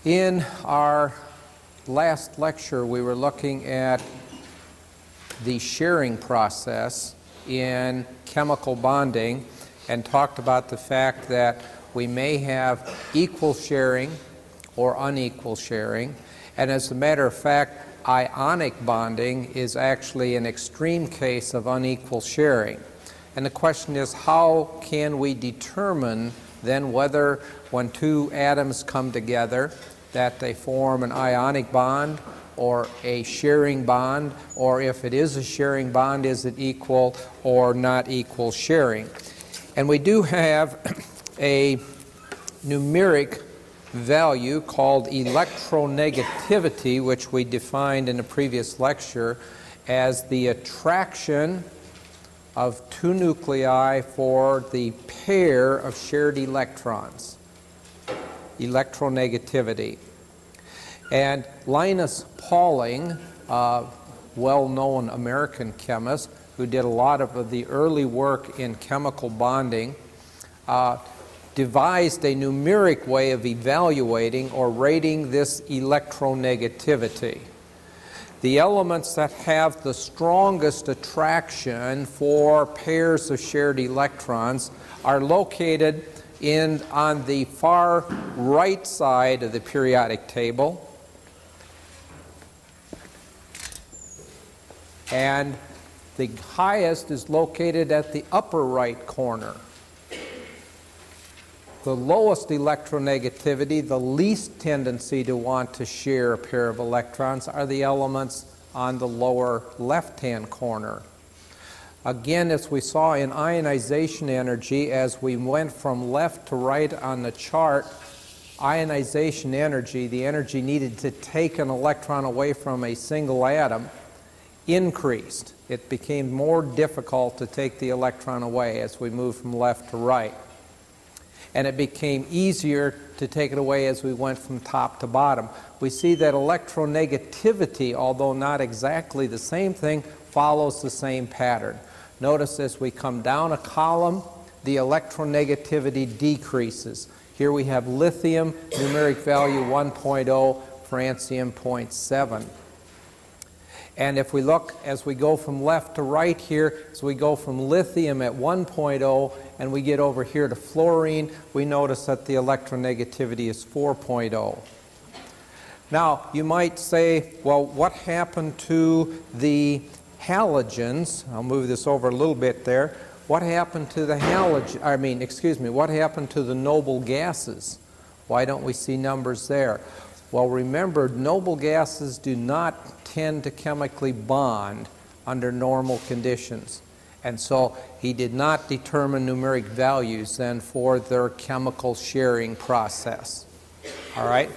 In our last lecture, we were looking at the sharing process in chemical bonding and talked about the fact that we may have equal sharing or unequal sharing. And as a matter of fact, ionic bonding is actually an extreme case of unequal sharing. And the question is, how can we determine then whether when two atoms come together that they form an ionic bond or a sharing bond, or if it is a sharing bond, is it equal or not equal sharing? And we do have a numeric value called electronegativity, which we defined in a previous lecture as the attraction of two nuclei for the pair of shared electrons. Electronegativity. And Linus Pauling, a well-known American chemist who did a lot of the early work in chemical bonding, devised a numeric way of evaluating or rating this electronegativity. The elements that have the strongest attraction for pairs of shared electrons are located on the far right side of the periodic table, and the highest is located at the upper right corner. The lowest electronegativity, the least tendency to want to share a pair of electrons, are the elements on the lower left-hand corner. Again, as we saw in ionization energy, as we went from left to right on the chart, ionization energy, the energy needed to take an electron away from a single atom, increased. It became more difficult to take the electron away as we moved from left to right. And it became easier to take it away as we went from top to bottom. We see that electronegativity, although not exactly the same thing, follows the same pattern. Notice as we come down a column, the electronegativity decreases. Here we have lithium, numeric value 1.0, francium 0.7. And if we look as we go from left to right here, as we go from lithium at 1.0 and we get over here to fluorine, we notice that the electronegativity is 4.0. Now, you might say, well, what happened to the halogens? I'll move this over a little bit there. What happened to the what happened to the noble gases? Why don't we see numbers there? Well, remember, noble gases do not tend to chemically bond under normal conditions. And so he did not determine numeric values then for their chemical sharing process. All right?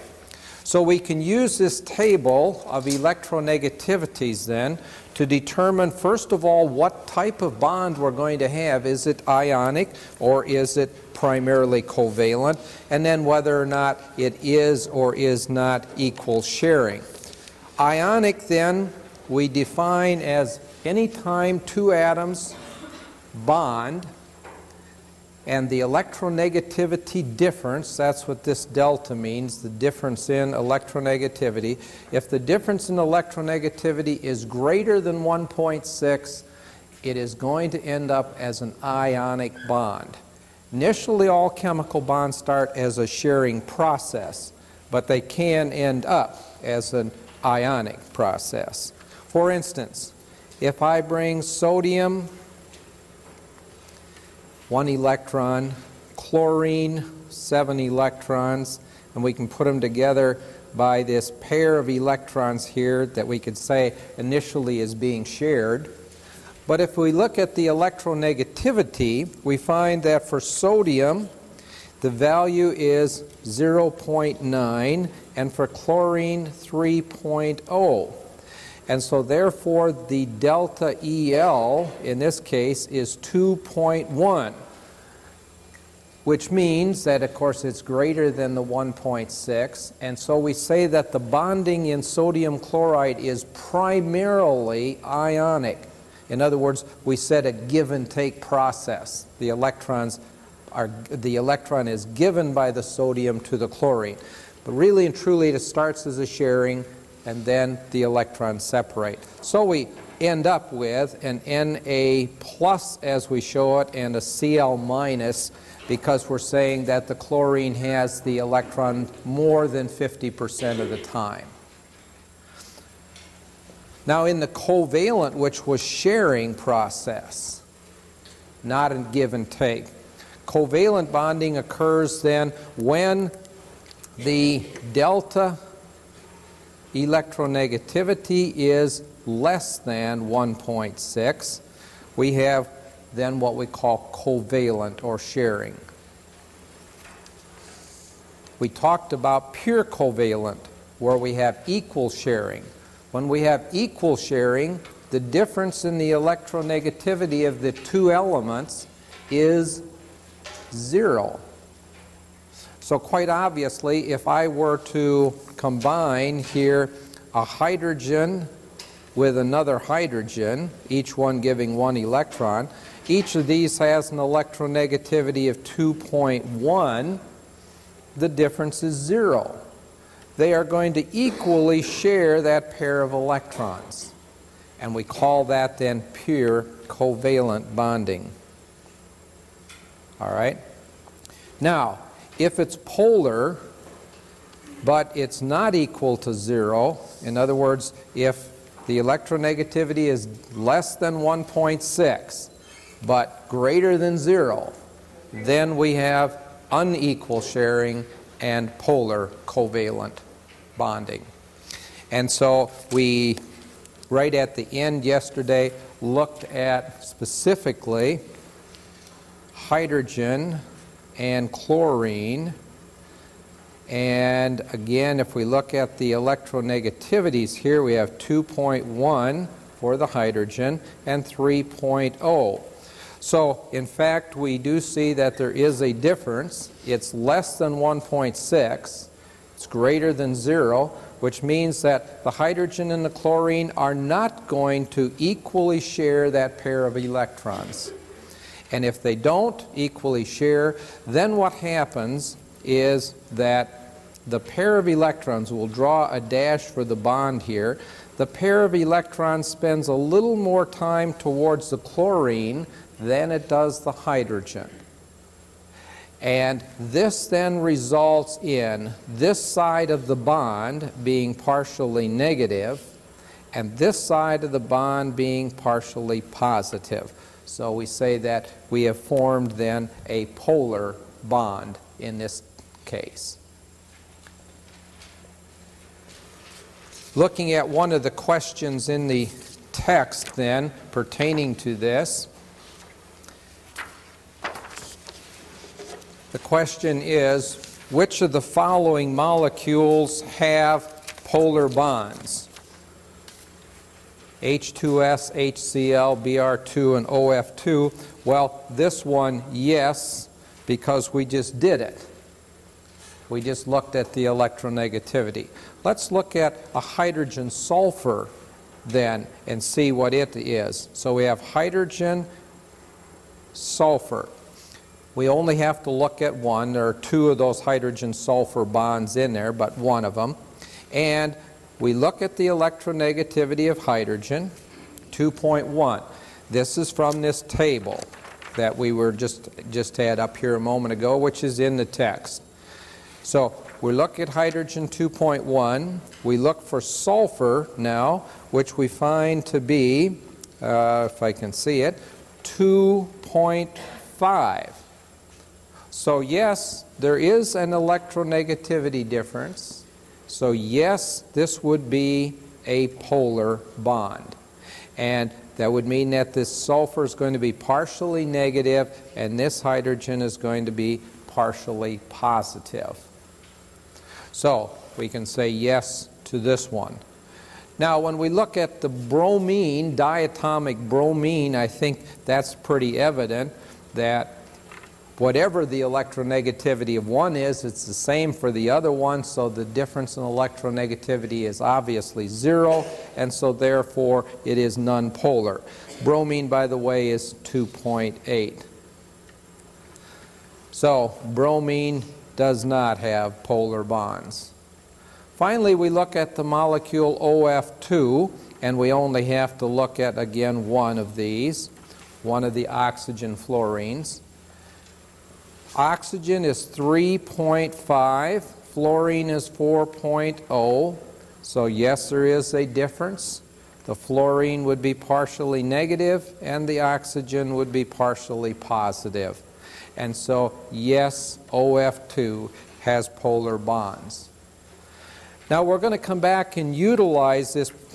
So we can use this table of electronegativities then to determine, first of all, what type of bond we're going to have. Is it ionic or is it primarily covalent? And then whether or not it is or is not equal sharing. Ionic, then, we define as any time two atoms bond and the electronegativity difference, that's what this delta means, the difference in electronegativity. If the difference in electronegativity is greater than 1.6, it is going to end up as an ionic bond. Initially, all chemical bonds start as a sharing process, but they can end up as an ionic process. For instance, if I bring sodium, 1 electron, chlorine, 7 electrons, and we can put them together by this pair of electrons here that we could say initially is being shared. But if we look at the electronegativity, we find that for sodium, the value is 0.9, and for chlorine, 3.0. And so therefore, the delta EL, in this case, is 2.1, which means that, of course, it's greater than the 1.6. And so we say that the bonding in sodium chloride is primarily ionic. In other words, we said a give-and-take process. The electron is given by the sodium to the chlorine. But really and truly, it starts as a sharing, and then the electrons separate. So we end up with an Na plus as we show it, and a Cl minus, because we're saying that the chlorine has the electron more than 50% of the time. Now in the covalent, which was sharing process, not a give and take, covalent bonding occurs then when the delta electronegativity is less than 1.6. We have then what we call covalent or sharing. We talked about pure covalent, where we have equal sharing. When we have equal sharing, the difference in the electronegativity of the two elements is 0. So quite obviously, if I were to combine here a hydrogen with another hydrogen, each one giving 1 electron, each of these has an electronegativity of 2.1, the difference is 0. They are going to equally share that pair of electrons. And we call that then pure covalent bonding. All right? Now, if it's polar, but it's not equal to 0, in other words, if the electronegativity is less than 1.6, but greater than 0, then we have unequal sharing and polar covalent bonding. And so we, right at the end yesterday, looked at specifically hydrogen and chlorine. And again, if we look at the electronegativities here, we have 2.1 for the hydrogen and 3.0. So, in fact, we do see that there is a difference. It's less than 1.6. It's greater than 0, which means that the hydrogen and the chlorine are not going to equally share that pair of electrons. And if they don't equally share, then what happens is that the pair of electrons, will draw a dash for the bond here, the pair of electrons spends a little more time towards the chlorine than it does the hydrogen. And this then results in this side of the bond being partially negative and this side of the bond being partially positive. So we say that we have formed then a polar bond in this case. Looking at one of the questions in the text then pertaining to this, the question is, which of the following molecules have polar bonds? H2S, HCl, Br2, and OF2. Well, this one, yes, because we just did it. We just looked at the electronegativity. Let's look at a hydrogen sulfur then and see what it is. So we have hydrogen sulfur. We only have to look at one. There are two of those hydrogen sulfur bonds in there, but one of them. And we look at the electronegativity of hydrogen, 2.1. This is from this table that we were just had up here a moment ago, which is in the text. So we look at hydrogen 2.1. We look for sulfur now, which we find to be, if I can see it, 2.5. So yes, there is an electronegativity difference. So yes, this would be a polar bond. And that would mean that this sulfur is going to be partially negative and this hydrogen is going to be partially positive. So we can say yes to this one. Now when we look at the bromine, diatomic bromine, I think that's pretty evident that whatever the electronegativity of one is, it's the same for the other one, so the difference in electronegativity is obviously 0, and so therefore it is nonpolar. Bromine, by the way, is 2.8. So bromine does not have polar bonds. Finally, we look at the molecule OF2, and we only have to look at, again, one of these, one of the oxygen fluorines. Oxygen is 3.5, fluorine is 4.0, so yes, there is a difference. The fluorine would be partially negative, and the oxygen would be partially positive. And so, yes, OF2 has polar bonds. Now, we're going to come back and utilize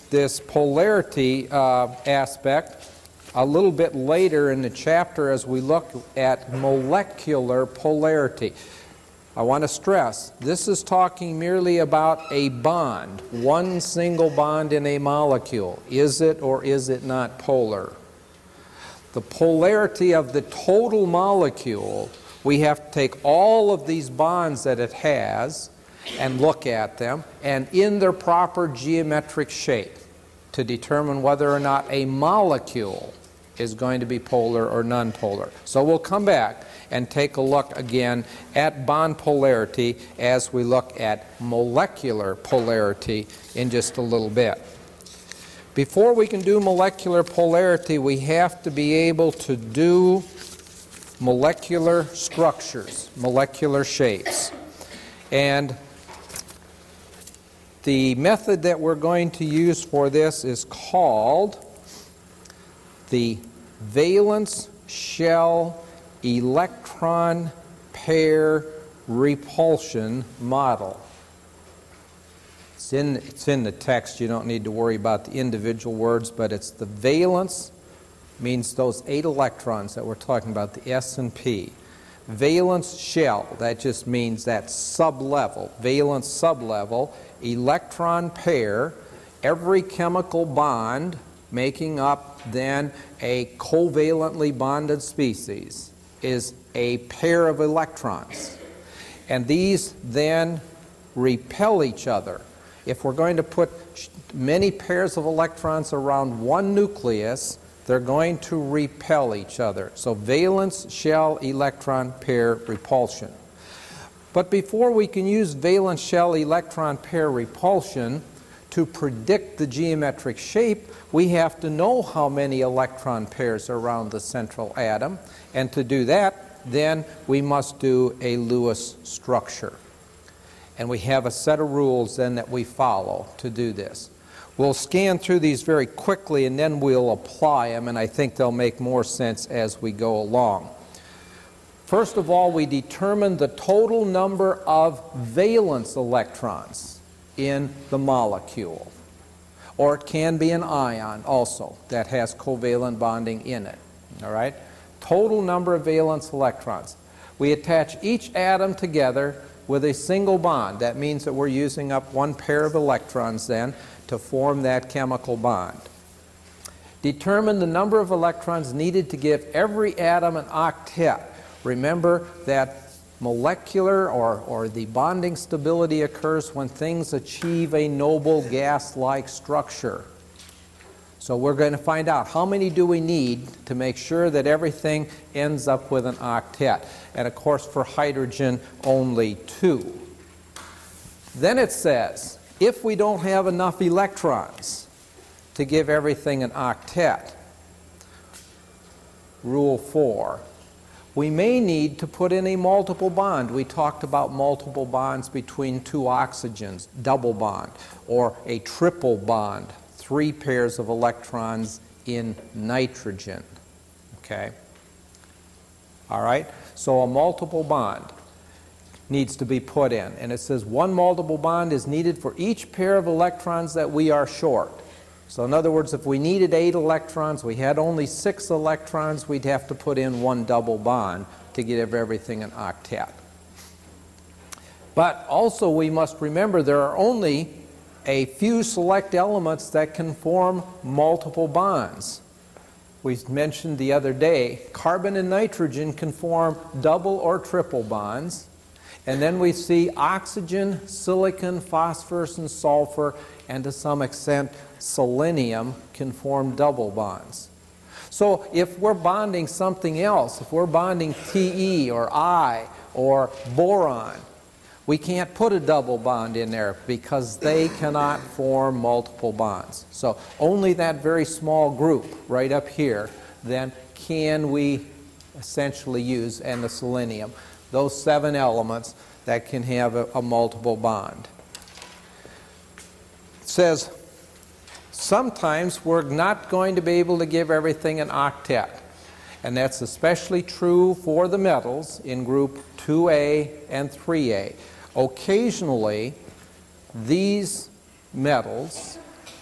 this polarity aspect a little bit later in the chapter as we look at molecular polarity. I want to stress, this is talking merely about a bond, one single bond in a molecule. Is it or is it not polar? The polarity of the total molecule, we have to take all of these bonds that it has and look at them, and in their proper geometric shape to determine whether or not a molecule is going to be polar or nonpolar. So we'll come back and take a look again at bond polarity as we look at molecular polarity in just a little bit. Before we can do molecular polarity, we have to be able to do molecular structures, molecular shapes. And the method that we're going to use for this is called the valence shell electron pair repulsion model. It's in the text. You don't need to worry about the individual words, but it's the valence, means those 8 electrons that we're talking about, the S and P. Valence shell, that just means that sublevel, valence sublevel, electron pair, every chemical bond making up then a covalently bonded species is a pair of electrons. And these then repel each other. If we're going to put many pairs of electrons around one nucleus, they're going to repel each other. So valence shell electron pair repulsion. But before we can use valence shell electron pair repulsion to predict the geometric shape, we have to know how many electron pairs are around the central atom. And to do that, then we must do a Lewis structure. And we have a set of rules then that we follow to do this. We'll scan through these very quickly and then we'll apply them, and I think they'll make more sense as we go along. First of all, we determine the total number of valence electrons in the molecule. Or it can be an ion also that has covalent bonding in it. All right? Total number of valence electrons. We attach each atom together with a single bond. That means that we're using up one pair of electrons then to form that chemical bond. Determine the number of electrons needed to give every atom an octet. Remember that molecular or the bonding stability occurs when things achieve a noble gas-like structure. So we're going to find out how many do we need to make sure that everything ends up with an octet. And of course for hydrogen only 2. Then it says, if we don't have enough electrons to give everything an octet, rule 4, we may need to put in a multiple bond. We talked about multiple bonds between 2 oxygens, double bond, or a triple bond, 3 pairs of electrons in nitrogen. Okay? All right? So a multiple bond needs to be put in. And it says 1 multiple bond is needed for each pair of electrons that we are short. So in other words, if we needed 8 electrons, we had only 6 electrons, we'd have to put in 1 double bond to give everything an octet. But also we must remember there are only a few select elements that can form multiple bonds. We mentioned the other day, carbon and nitrogen can form double or triple bonds. And then we see oxygen, silicon, phosphorus, and sulfur, and to some extent selenium can form double bonds. So if we're bonding something else, if we're bonding Te or I or boron, We can't put a double bond in there because they cannot form multiple bonds. So only that very small group right up here then can we essentially use, and the selenium, those 7 elements that can have a multiple bond. It says sometimes we're not going to be able to give everything an octet, and that's especially true for the metals in group 2A and 3A. Occasionally, these metals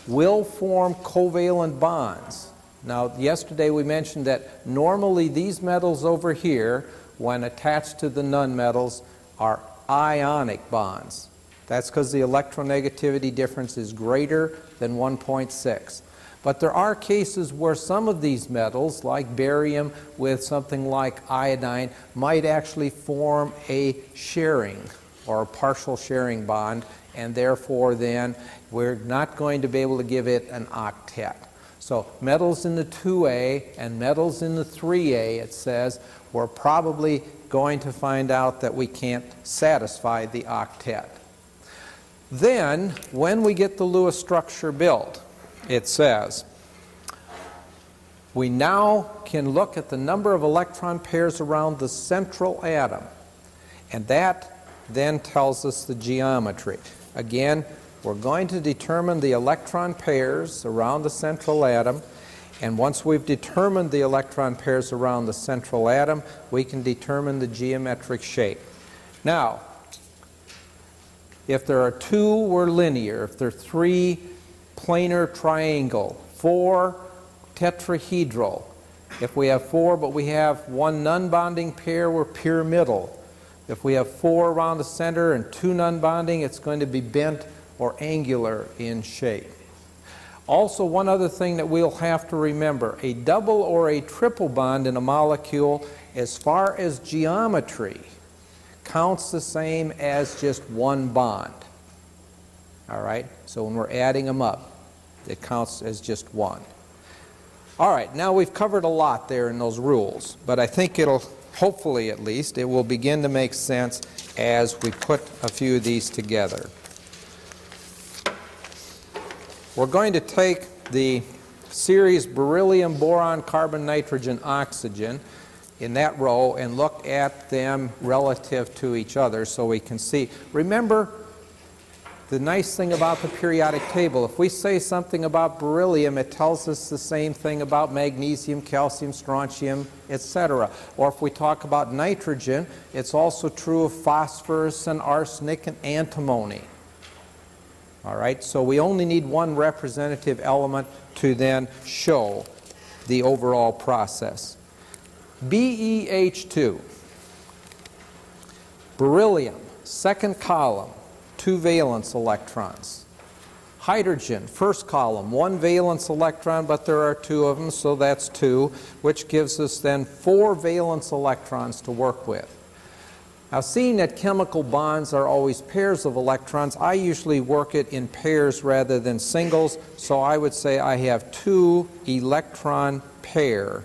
will form covalent bonds. Now, yesterday we mentioned that normally these metals over here, when attached to the nonmetals, are ionic bonds. That's because the electronegativity difference is greater than 1.6. But there are cases where some of these metals, like barium with something like iodine, might actually form a sharing or a partial sharing bond, and therefore then we're not going to be able to give it an octet. So metals in the 2A and metals in the 3A, it says, we're probably going to find out that we can't satisfy the octet. Then, when we get the Lewis structure built, it says, we now can look at the number of electron pairs around the central atom, and that then tells us the geometry. Again, we're going to determine the electron pairs around the central atom, and once we've determined the electron pairs around the central atom, we can determine the geometric shape. Now, if there are 2, we're linear. If there are 3, planar triangle. 4, tetrahedral. If we have 4 but we have 1 non-bonding pair, we're pyramidal. If we have 4 around the center and 2 non-bonding, it's going to be bent or angular in shape. Also, one other thing that we'll have to remember, a double or a triple bond in a molecule, as far as geometry, counts the same as just 1 bond. All right? So when we're adding them up, it counts as just 1. All right, now we've covered a lot there in those rules, but I think it'll, hopefully at least, it will begin to make sense as we put a few of these together. We're going to take the series beryllium, boron, carbon, nitrogen, oxygen in that row and look at them relative to each other so we can see. Remember, the nice thing about the periodic table, if we say something about beryllium, it tells us the same thing about magnesium, calcium, strontium, etc. Or if we talk about nitrogen, it's also true of phosphorus and arsenic and antimony. All right, so we only need 1 representative element to then show the overall process. BeH2, beryllium, second column, 2 valence electrons. Hydrogen, first column, 1 valence electron, but there are 2 of them, so that's 2, which gives us then 4 valence electrons to work with. Now, seeing that chemical bonds are always pairs of electrons, I usually work it in pairs rather than singles, so I would say I have 2 electron pair.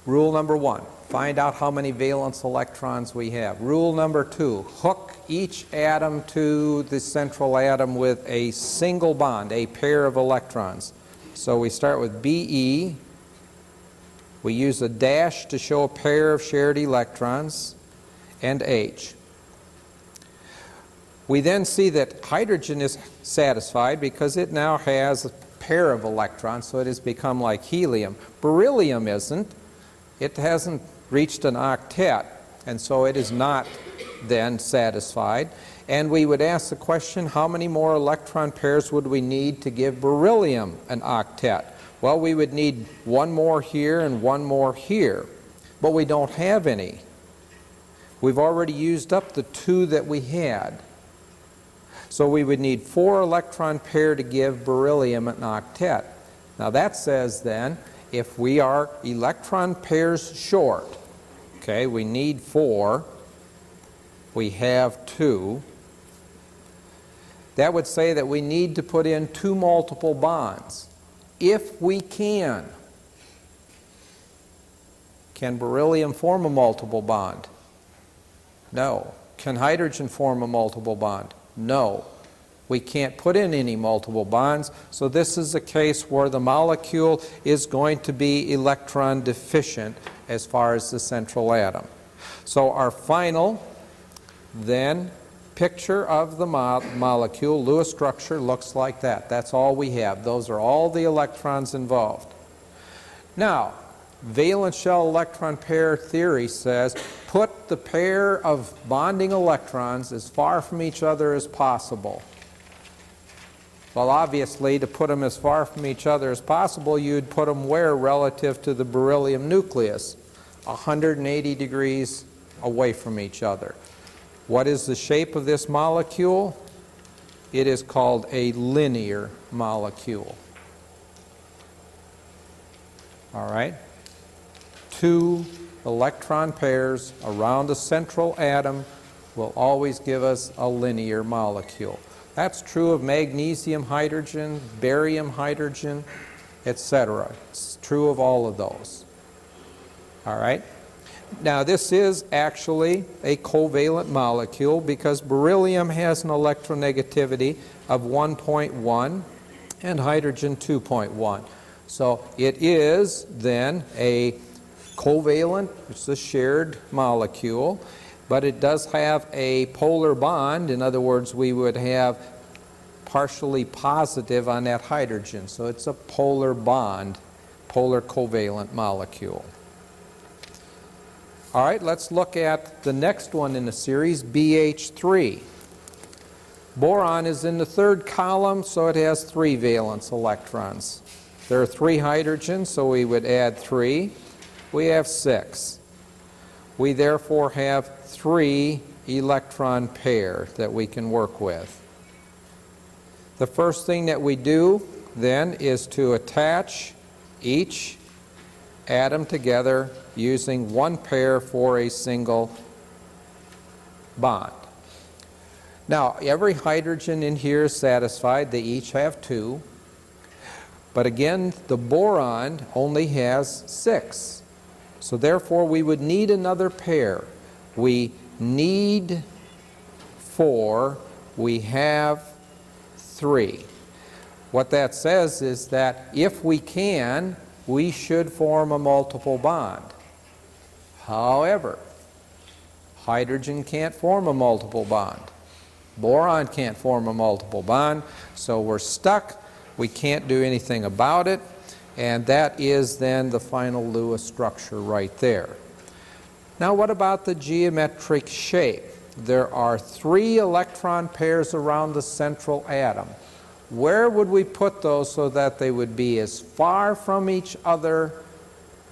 Rule number 1, find out how many valence electrons we have. Rule number 2, hook each atom to the central atom with a single bond, a pair of electrons. So we start with Be. We use a dash to show a pair of shared electrons, and H. We then see that hydrogen is satisfied because it now has a pair of electrons, so it has become like helium. Beryllium isn't. It hasn't reached an octet, and so it is not then satisfied. And we would ask the question, how many more electron pairs would we need to give beryllium an octet? Well, we would need 1 more here and 1 more here, but we don't have any. We've already used up the 2 that we had. So we would need 4 electron pair to give beryllium an octet. Now that says then, if we are electron pairs short, okay, we need 4, we have 2, that would say that we need to put in 2 multiple bonds. If we can beryllium form a multiple bond? No. Can hydrogen form a multiple bond? No. We can't put in any multiple bonds, so this is a case where the molecule is going to be electron deficient as far as the central atom. So our final, then, picture of the molecule, Lewis structure, looks like that. That's all we have. Those are all the electrons involved. Now, valence shell electron pair theory says put the pair of bonding electrons as far from each other as possible. Well, obviously, to put them as far from each other as possible, you'd put them where relative to the beryllium nucleus? 180 degrees away from each other. What is the shape of this molecule? It is called a linear molecule. All right? Two electron pairs around a central atom will always give us a linear molecule. That's true of magnesium hydrogen, barium hydrogen, etc. It's true of all of those. All right? Now, this is actually a covalent molecule because beryllium has an electronegativity of 1.1 and hydrogen 2.1. So it is then a covalent, it's a shared molecule, but it does have a polar bond. In other words, we would have partially positive on that hydrogen. So it's a polar bond, polar covalent molecule. All right, let's look at the next one in the series, BH3. Boron is in the third column, so it has 3 valence electrons. There are 3 hydrogens, so we would add 3. We have 6. We therefore have 3 electron pair that we can work with. The first thing that we do then is to attach each atom together using 1 pair for a single bond. Now, every hydrogen in here is satisfied. They each have 2. But again, the boron only has 6. So therefore, we would need another pair. We need 4. We have 3. What that says is that if we can, we should form a multiple bond. However, hydrogen can't form a multiple bond. Boron can't form a multiple bond, so we're stuck. We can't do anything about it, and that is then the final Lewis structure right there. Now, what about the geometric shape? There are 3 electron pairs around the central atom. Where would we put those so that they would be as far from each other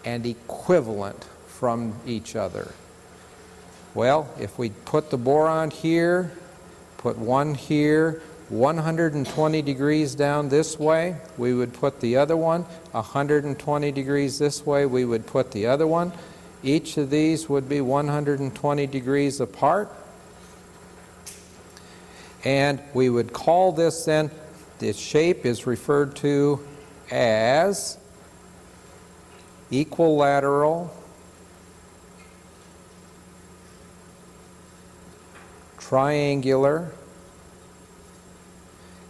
and equivalent from each other? Well, if we put the boron here, put 1 here, 120 degrees down this way, we would put the other one. 120 degrees this way, we would put the other one. Each of these would be 120 degrees apart. And we would call this then, this shape is referred to as equilateral triangular.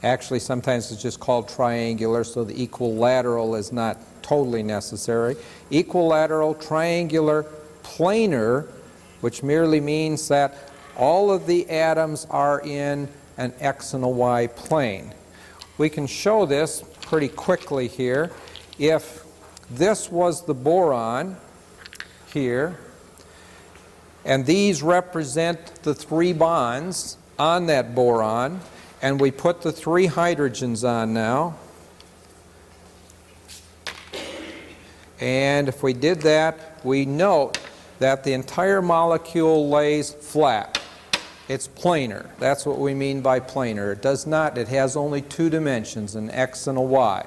Actually, sometimes it's just called triangular, so the equilateral is not totally necessary. Equilateral triangular planar, which merely means that all of the atoms are in an x and a y plane. We can show this pretty quickly here. If this was the boron here, and these represent the 3 bonds on that boron, and we put the 3 hydrogens on now, and if we did that, we note that the entire molecule lays flat. It's planar. That's what we mean by planar. It does not, it has only 2 dimensions, an x and a y.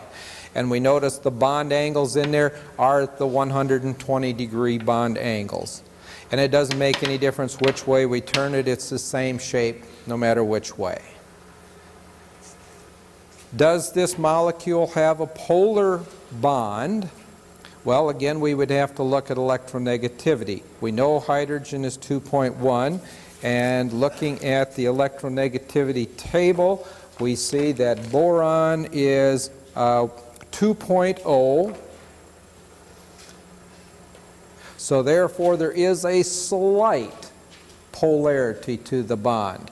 And we notice the bond angles in there are the 120 degree bond angles. And it doesn't make any difference which way we turn it, it's the same shape no matter which way. Does this molecule have a polar bond? Well, again, we would have to look at electronegativity. We know hydrogen is 2.1, and looking at the electronegativity table, we see that boron is 2.0. So therefore, there is a slight polarity to the bond.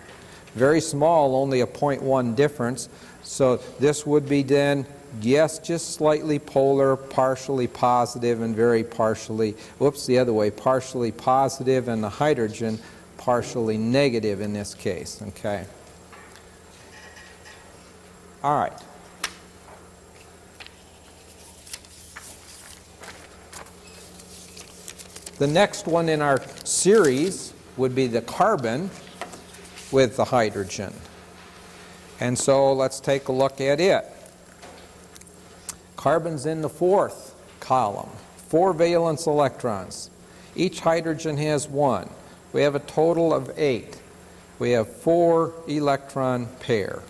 Very small, only a 0.1 difference. So this would be then, yes, just slightly polar, partially positive, and very partially, whoops, the other way, partially positive, and the hydrogen partially negative in this case, okay? All right. The next one in our series would be the carbon with the hydrogen. And so let's take a look at it. Carbon's in the fourth column, 4 valence electrons. Each hydrogen has 1. We have a total of 8. We have 4 electron pair.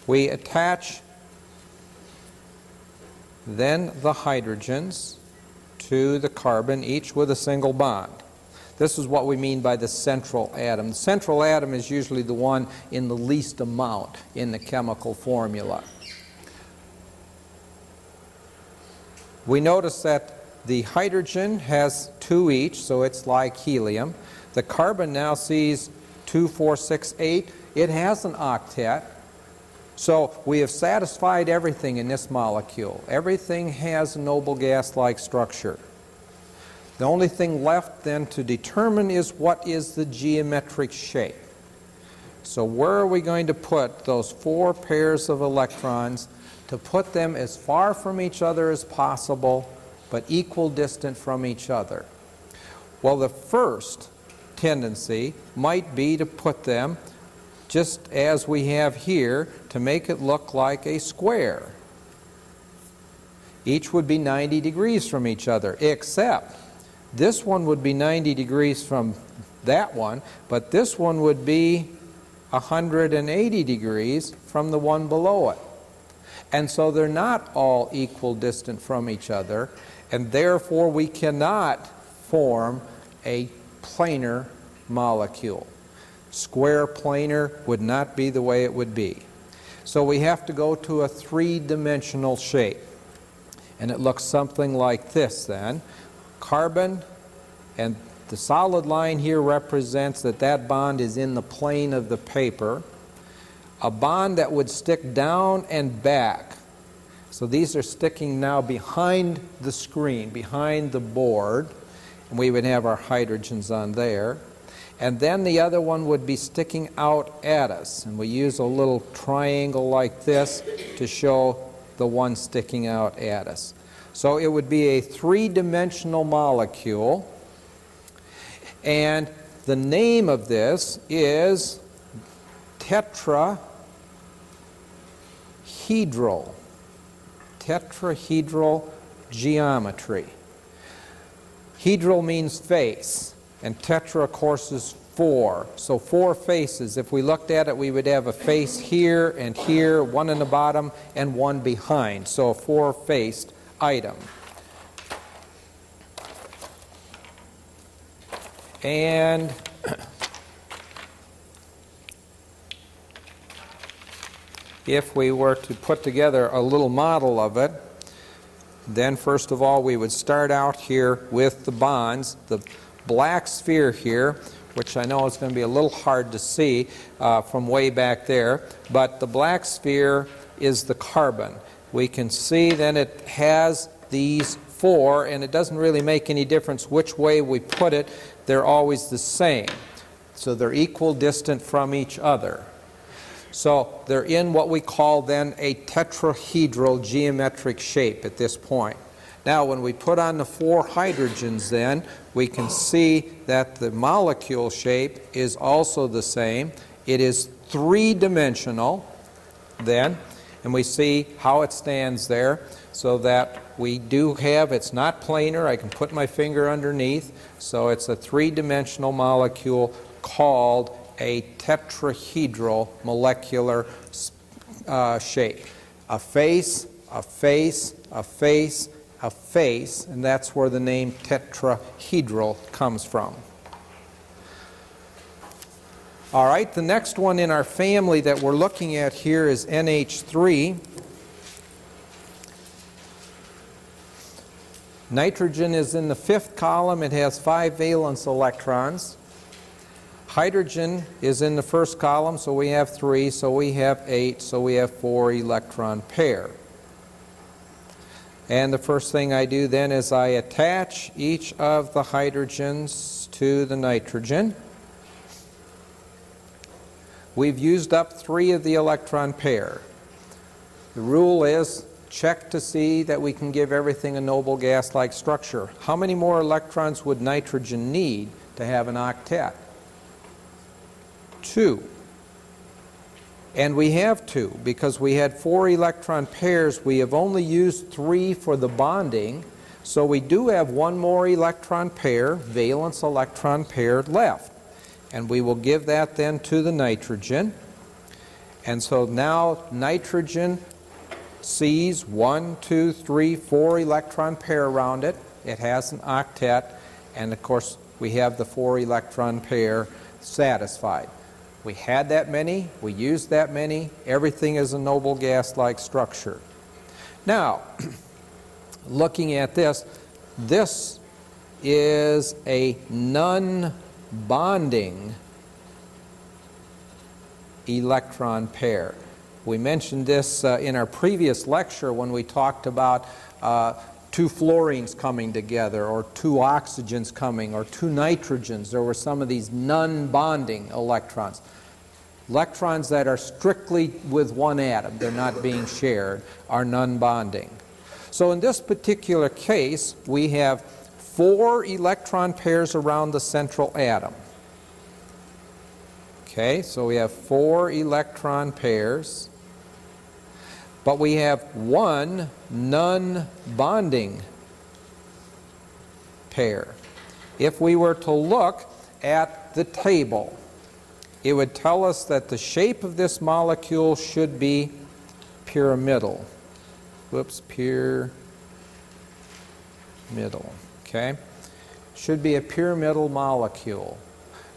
We attach then the hydrogens to the carbon, each with a single bond. This is what we mean by the central atom. The central atom is usually the one in the least amount in the chemical formula. We notice that the hydrogen has 2 each, so it's like helium. The carbon now sees 2, 4, 6, 8. It has an octet. So we have satisfied everything in this molecule. Everything has a noble gas-like structure. The only thing left then to determine is what is the geometric shape. So where are we going to put those 4 pairs of electrons to put them as far from each other as possible, but equal distant from each other? Well, the first tendency might be to put them just as we have here, to make it look like a square. Each would be 90 degrees from each other, except this one would be 90 degrees from that one, but this one would be 180 degrees from the one below it. And so they're not all equal distant from each other, and therefore we cannot form a planar molecule. Square planar would not be the way it would be. So we have to go to a 3-dimensional shape. And it looks something like this then. Carbon, and the solid line here represents that that bond is in the plane of the paper. A bond that would stick down and back. So these are sticking now behind the screen, behind the board, and we would have our hydrogens on there. And then the other one would be sticking out at us. And we use a little triangle like this to show the one sticking out at us. So it would be a 3-dimensional molecule. And the name of this is tetrahedral. Tetrahedral geometry. Hedral means face. And tetra, of course, is 4. So 4 faces. If we looked at it, we would have a face here and here, one in the bottom and one behind. So a 4-faced item. And if we were to put together a little model of it, then first of all we would start out here with the bonds. The black sphere here, which I know is going to be a little hard to see from way back there, but the black sphere is the carbon. We can see then it has these 4, and it doesn't really make any difference which way we put it. They're always the same. So they're equal distant from each other. So they're in what we call then a tetrahedral geometric shape at this point. Now when we put on the 4 hydrogens then, we can see that the molecule shape is also the same. It is 3-dimensional then, and we see how it stands there, so that we do have, it's not planar, I can put my finger underneath, so it's a 3-dimensional molecule called a tetrahedral molecular shape. A face, a face, a face, and that's where the name tetrahedral comes from. All right, the next one in our family that we're looking at here is NH3. Nitrogen is in the 5th column. It has 5 valence electrons. Hydrogen is in the 1st column, so we have 3, so we have 8, so we have 4 electron pair. And the first thing I do then is I attach each of the hydrogens to the nitrogen. We've used up 3 of the electron pair. The rule is check to see that we can give everything a noble gas-like structure. How many more electrons would nitrogen need to have an octet? 2. And we have 2 because we had 4 electron pairs. We have only used 3 for the bonding, so we do have 1 more electron pair, valence electron pair left. And we will give that then to the nitrogen. And so now nitrogen sees 1, 2, 3, 4 electron pair around it. It has an octet, and of course we have the 4 electron pair satisfied. We had that many, we used that many, everything is a noble gas-like structure. Now, looking at this, this is a non-bonding electron pair. We mentioned this in our previous lecture when we talked about 2 fluorines coming together, or 2 oxygens coming, or 2 nitrogens. There were some of these non-bonding electrons. Electrons that are strictly with one atom, they're not being shared, are non-bonding. So in this particular case, we have 4 electron pairs around the central atom. Okay, so we have 4 electron pairs, but we have 1 non-bonding pair. If we were to look at the table, it would tell us that the shape of this molecule should be pyramidal. Whoops, pyramidal. Okay? Should be a pyramidal molecule.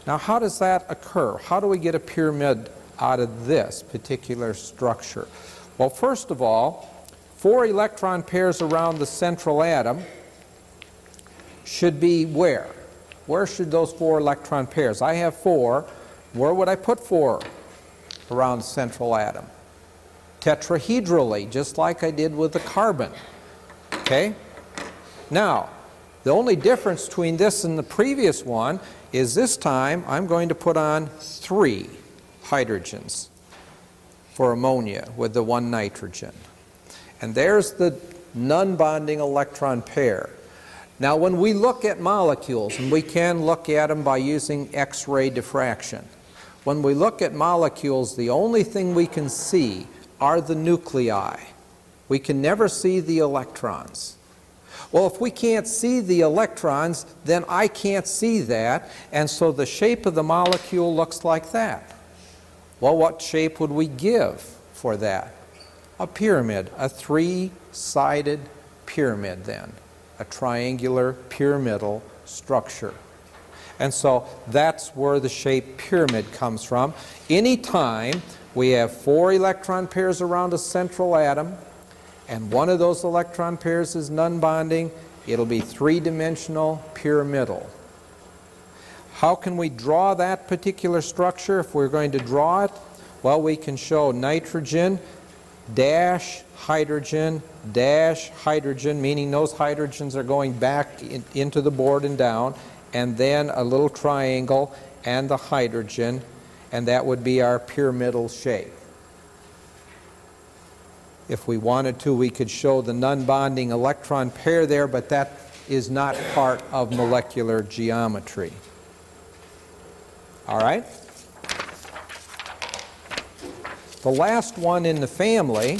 Now, how does that occur? How do we get a pyramid out of this particular structure? Well, first of all, 4 electron pairs around the central atom should be where? Where should those 4 electron pairs? I have 4. Where would I put 4 around the central atom? Tetrahedrally, just like I did with the carbon. Okay? Now, the only difference between this and the previous one is this time I'm going to put on 3 hydrogens for ammonia with the 1 nitrogen. And there's the non-bonding electron pair. Now, when we look at molecules, and we can look at them by using X-ray diffraction, when we look at molecules, the only thing we can see are the nuclei. We can never see the electrons. Well, if we can't see the electrons, then I can't see that, and so the shape of the molecule looks like that. Well, what shape would we give for that? A pyramid, a 3-sided pyramid then, a triangular pyramidal structure. And so that's where the shape pyramid comes from. Anytime we have 4 electron pairs around a central atom, and one of those electron pairs is non-bonding, it'll be 3-dimensional pyramidal. How can we draw that particular structure if we're going to draw it? Well, we can show nitrogen dash hydrogen dash hydrogen, meaning those hydrogens are going back into the board and down, and then a little triangle and the hydrogen, and that would be our pyramidal shape. If we wanted to, we could show the non-bonding electron pair there, but that is not part of molecular geometry. All right? The last one in the family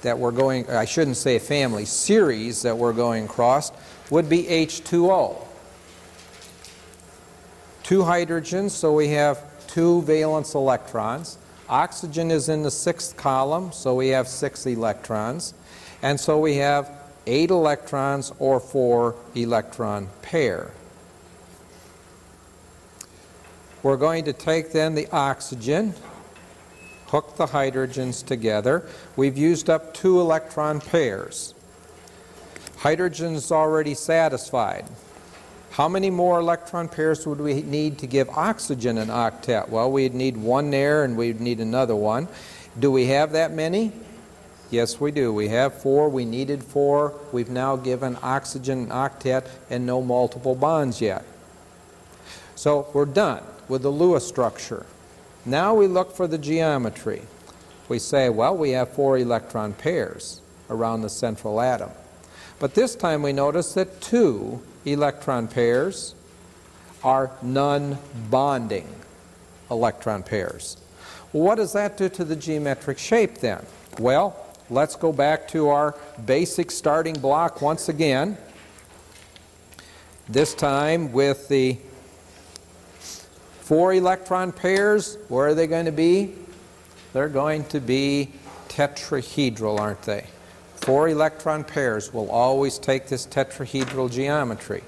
that we're going, I shouldn't say family, series that we're going across would be H2O. 2 hydrogens, so we have 2 valence electrons. Oxygen is in the 6th column, so we have 6 electrons. And so we have 8 electrons or 4 electron pair. We're going to take then the oxygen, hook the hydrogens together. We've used up 2 electron pairs. Hydrogen's already satisfied. How many more electron pairs would we need to give oxygen an octet? Well, we'd need 1 there and we'd need another one. Do we have that many? Yes, we do. We have 4. We needed 4. We've now given oxygen an octet and no multiple bonds yet. So we're done with the Lewis structure. Now we look for the geometry. We say, well, we have 4 electron pairs around the central atom. But this time we notice that 2 electron pairs are non-bonding electron pairs. Well, what does that do to the geometric shape then? Well, let's go back to our basic starting block once again. This time with the 4 electron pairs, where are they going to be? They're going to be tetrahedral, aren't they? 4 electron pairs will always take this tetrahedral geometry.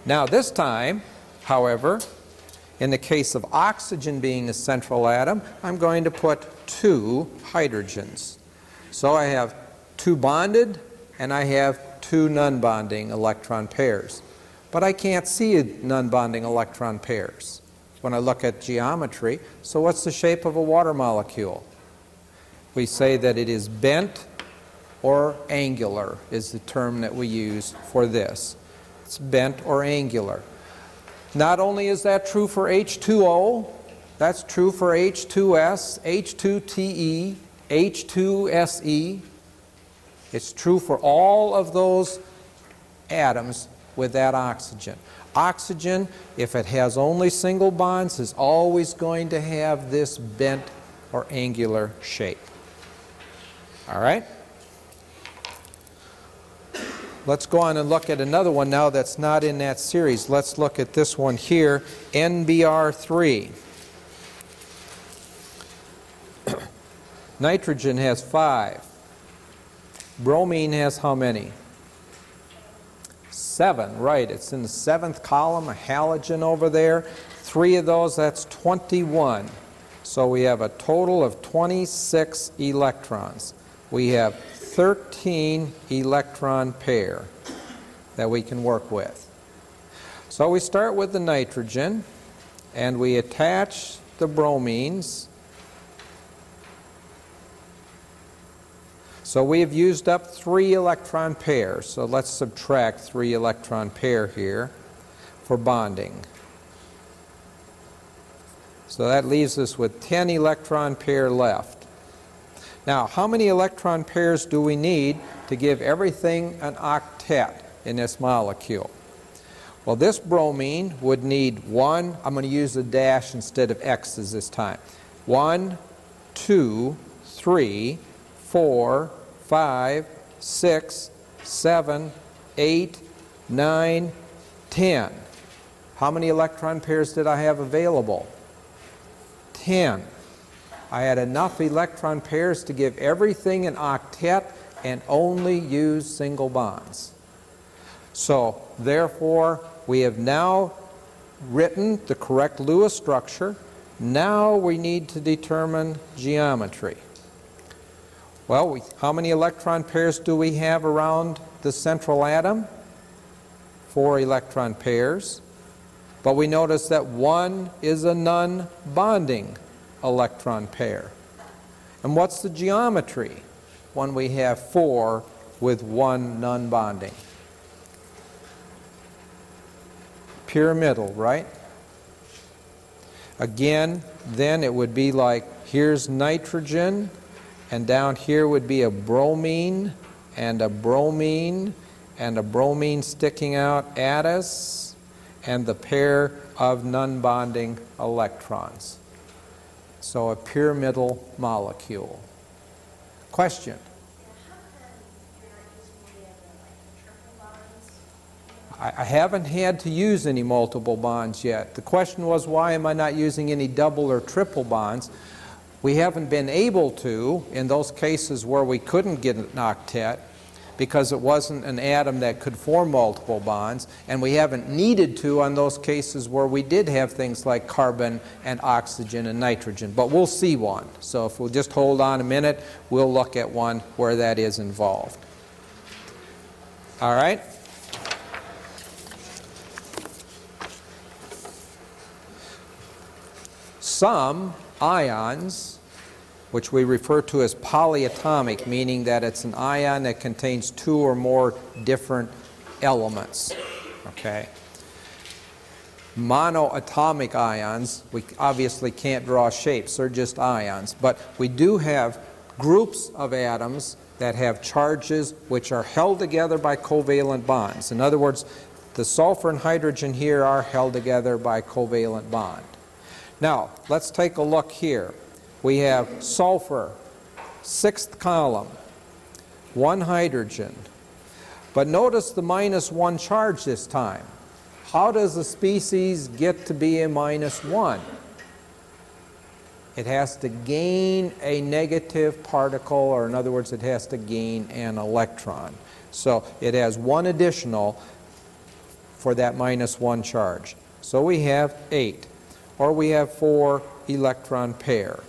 Now this time, however, in the case of oxygen being the central atom, I'm going to put 2 hydrogens. So I have 2 bonded and I have 2 non-bonding electron pairs. But I can't see non-bonding electron pairs when I look at geometry. So what's the shape of a water molecule? We say that it is bent or angular is the term that we use for this. It's bent or angular. Not only is that true for H2O, that's true for H2S, H2TE, H2SE. It's true for all of those atoms with that oxygen. Oxygen, if it has only single bonds, is always going to have this bent or angular shape. All right? Let's go on and look at another one now that's not in that series. Let's look at this one here, NBr3. Nitrogen has 5. Bromine has how many? 7, right. It's in the 7th column, a halogen over there. 3 of those, that's 21. So we have a total of 26 electrons. We have 13 electron pair that we can work with. So we start with the nitrogen and we attach the bromines. So we have used up 3 electron pairs. So let's subtract 3 electron pair here for bonding. So that leaves us with 10 electron pair left. Now, how many electron pairs do we need to give everything an octet in this molecule? Well, this bromine would need 1, I'm going to use a dash instead of X's this time. 1, 2, 3, 4, 5, 6, 7, 8, 9, 10. How many electron pairs did I have available? 10. I had enough electron pairs to give everything an octet and only use single bonds. So, therefore, we have now written the correct Lewis structure. Now we need to determine geometry. Well, how many electron pairs do we have around the central atom? 4 electron pairs. But we notice that 1 is a non-bonding electron pair. And what's the geometry when we have 4 with 1 non-bonding? Pyramidal, right? Again, then it would be like here's nitrogen, and down here would be a bromine, and a bromine, and a bromine sticking out at us, and the pair of non-bonding electrons. So a pyramidal molecule. Question? I haven't had to use any multiple bonds yet. The question was, why am I not using any double or triple bonds? We haven't been able to in those cases where we couldn't get an octet because it wasn't an atom that could form multiple bonds, and we haven't needed to on those cases where we did have things like carbon and oxygen and nitrogen. But we'll see one. So if we'll just hold on a minute, we'll look at one where that is involved. All right? Some ions, which we refer to as polyatomic, meaning that it's an ion that contains two or more different elements. Okay? Monoatomic ions, we obviously can't draw shapes, they're just ions, but we do have groups of atoms that have charges which are held together by covalent bonds. In other words, the sulfur and hydrogen here are held together by covalent bond. Now, let's take a look here. We have sulfur, sixth column, one hydrogen. But notice the -1 charge this time. How does a species get to be a -1? It has to gain a negative particle, or in other words, it has to gain an electron. So it has one additional for that -1 charge. So we have 8, or we have 4 electron pair.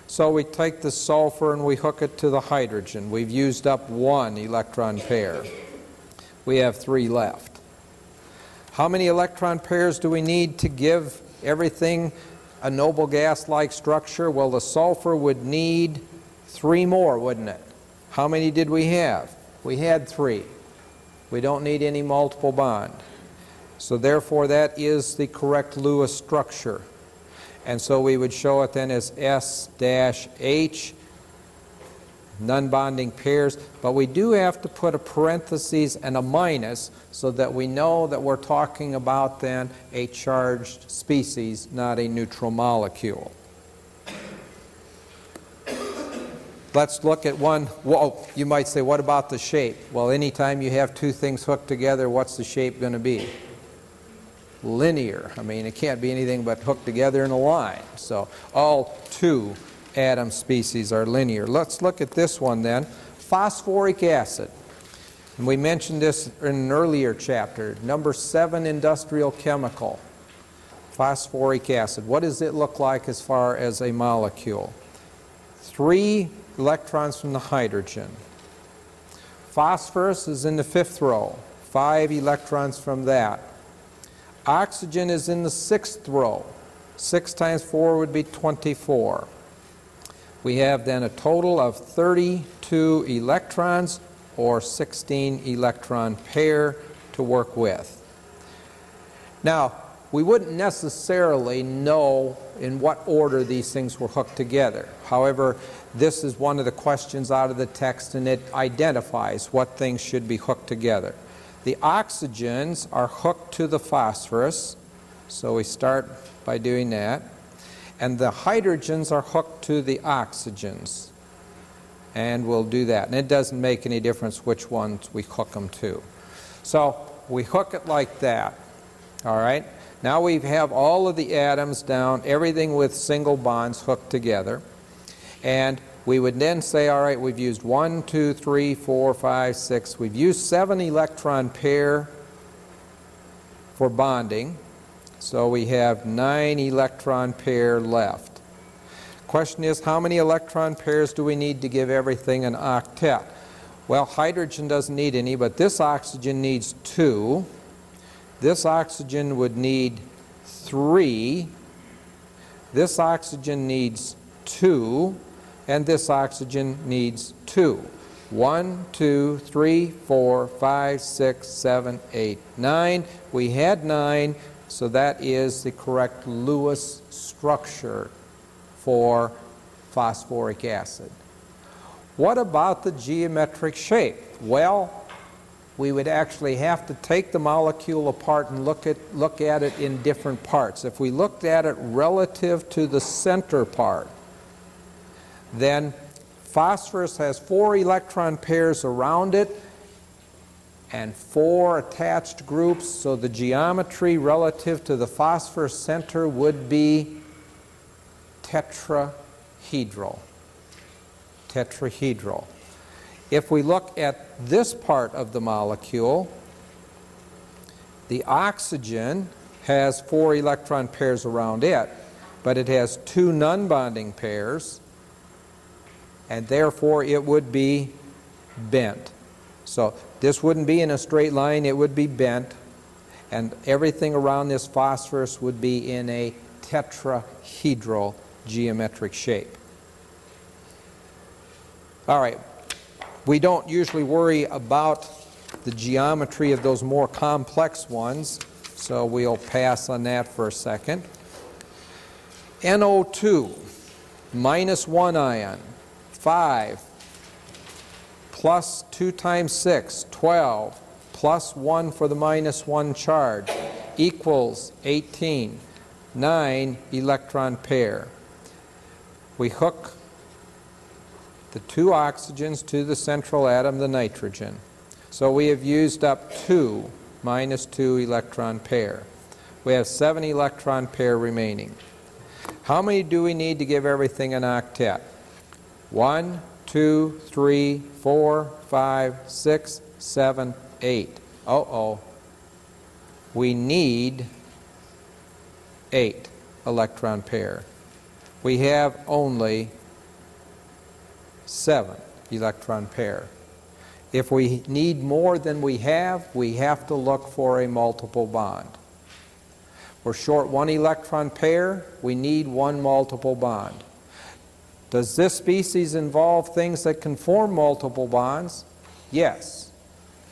So we take the sulfur and we hook it to the hydrogen. We've used up 1 electron pair. We have 3 left. How many electron pairs do we need to give everything a noble gas-like structure? Well, the sulfur would need 3 more, wouldn't it? How many did we have? We had 3. We don't need any multiple bond. So therefore, that is the correct Lewis structure. And so we would show it then as S-H, non-bonding pairs, but we do have to put a parenthesis and a minus so that we know that we're talking about then a charged species, not a neutral molecule. Let's look at one. Well, you might say, what about the shape? Well, anytime you have two things hooked together, what's the shape going to be? Linear. I mean, it can't be anything but hooked together in a line. So all 2 atom species are linear. Let's look at this one then. Phosphoric acid. And we mentioned this in an earlier chapter. Number 7 industrial chemical. Phosphoric acid. What does it look like as far as a molecule? 3 electrons from the hydrogen. Phosphorus is in the 5th row. 5 electrons from that. Oxygen is in the 6th row. 6 times 4 would be 24. We have then a total of 32 electrons, or 16 electron pair to work with. Now, we wouldn't necessarily know in what order these things were hooked together. However, this is one of the questions out of the text, and it identifies what things should be hooked together. The oxygens are hooked to the phosphorus, so we start by doing that. And the hydrogens are hooked to the oxygens, and we'll do that. And it doesn't make any difference which ones we hook them to. So we hook it like that, all right? Now we have all of the atoms down, everything with single bonds hooked together. And we would then say, all right, we've used 1, 2, 3, 4, 5, 6. We've used 7 electron pair for bonding. So we have 9 electron pair left. Question is, how many electron pairs do we need to give everything an octet? Well, hydrogen doesn't need any, but this oxygen needs 2. This oxygen would need 3. This oxygen needs 2. And this oxygen needs 2. 1, 2, 3, 4, 5, 6, 7, 8, 9. We had 9, so that is the correct Lewis structure for phosphoric acid. What about the geometric shape? Well, we would actually have to take the molecule apart and look at it in different parts. If we looked at it relative to the center part, then phosphorus has 4 electron pairs around it and 4 attached groups, so the geometry relative to the phosphorus center would be tetrahedral. tetrahedral. Tetrahedral. If we look at this part of the molecule, the oxygen has 4 electron pairs around it, but it has 2 non-bonding pairs, and therefore it would be bent. So this wouldn't be in a straight line, it would be bent, and everything around this phosphorus would be in a tetrahedral geometric shape. All right, we don't usually worry about the geometry of those more complex ones, so we'll pass on that for a second. NO2, minus 1 ion, 5, plus 2 times 6, 12, plus 1 for the minus 1 charge, equals 18, 9 electron pair. We hook the 2 oxygens to the central atom, the nitrogen. So we have used up 2 minus 2 electron pair. We have 7 electron pair remaining. How many do we need to give everything an octet? 1, 2, 3, 4, 5, 6, 7, 8. Uh-oh. We need 8 electron pair. We have only 7 electron pair. If we need more than we have to look for a multiple bond. We're short 1 electron pair, we need 1 multiple bond. Does this species involve things that can form multiple bonds? Yes.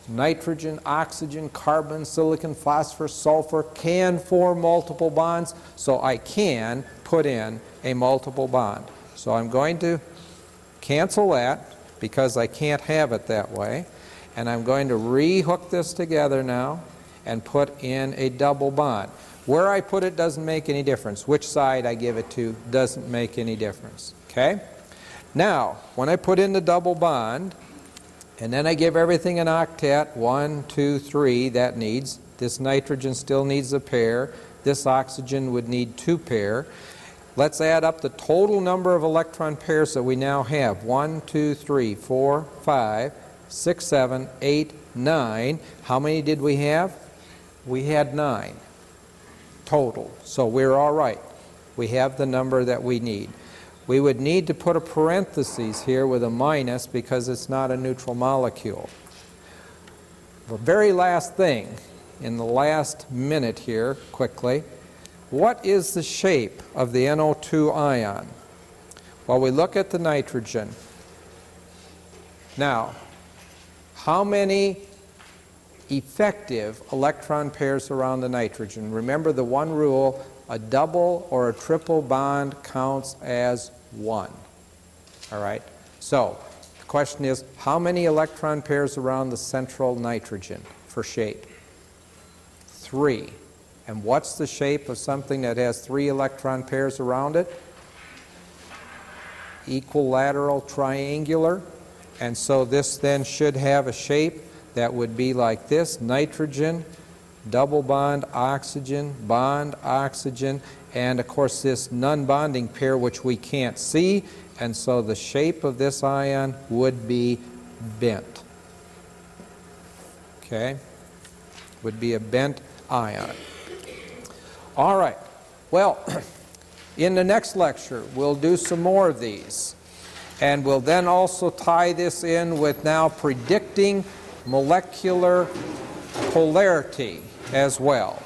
Nitrogen, oxygen, carbon, silicon, phosphorus, sulfur can form multiple bonds, so I can put in a multiple bond. So I'm going to cancel that because I can't have it that way, and I'm going to re-hook this together now and put in a double bond. Where I put it doesn't make any difference. Which side I give it to doesn't make any difference. Okay? Now, when I put in the double bond, and then I give everything an octet, 1, 2, 3, that needs, this nitrogen still needs a pair, this oxygen would need 2 pair. Let's add up the total number of electron pairs that we now have. 1, 2, 3, 4, 5, 6, 7, 8, 9. How many did we have? We had 9 total. So we're all right. We have the number that we need. We would need to put a parenthesis here with a minus because it's not a neutral molecule. The very last thing, in the last minute here, quickly, what is the shape of the NO2 ion? Well, we look at the nitrogen. Now, how many effective electron pairs around the nitrogen? Remember the one rule, a double or a triple bond counts as 1. All right? So, the question is, how many electron pairs around the central nitrogen for shape? 3. And what's the shape of something that has 3 electron pairs around it? Equilateral triangular. And so this then should have a shape that would be like this: nitrogen, double bond oxygen, and of course this non-bonding pair which we can't see, and so the shape of this ion would be bent. Okay? Would be a bent ion. All right. Well, in the next lecture, we'll do some more of these. And we'll then also tie this in with now predicting molecular polarity as well.